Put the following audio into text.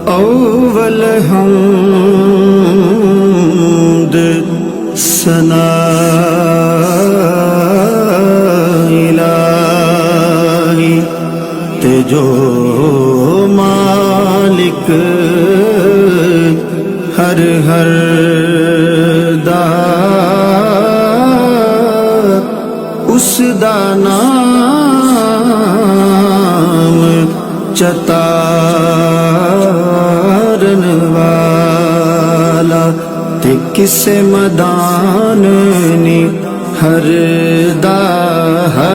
اول حمد ثنا الہی تے جو مالک ہر ہر دا اس دا نام چتارن والا تے کسے مدان نی ہر دا